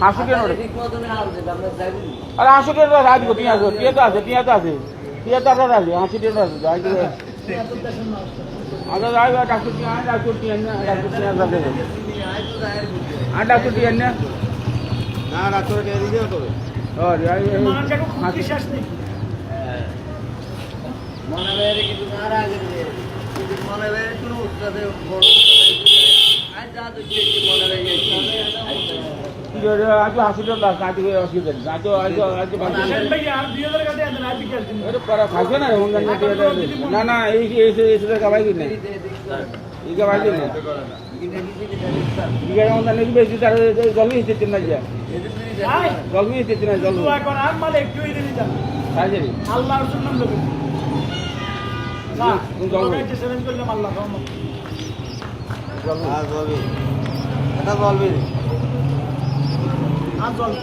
হাসু কেন আরে হাসু কেন রাজবো টিয়া তো টিয়া তো আছে টিয়া তো আছে টিয়া তো আছে হাসি টিয়া তো আছে যাই আচ্ছা যাই ডাক্তার টিয়া ডাক্তার টিয়া না ডাক্তার টিয়া যাবে আর ডাক্তার টিয়া না না ডাক্তার টিয়া দিও তো ও যাই হাসি শেষ নেই মনে বেরে কিছু না আগে মনে বেরে কোনো উৎসাহে বড় আজ যা তো কি মনে বেরে আজ হাসিটা লাস্ট আজ অসুবিধা নেই আজ আজ খাইছে না না না এই কাবাই কিনে এই কাবাই কিনে নাকি বেশি তার জল নিয়ে এসেছেন না যা জল নিয়ে এসেছেন না জল আল্লাহর জন্য বলবি জল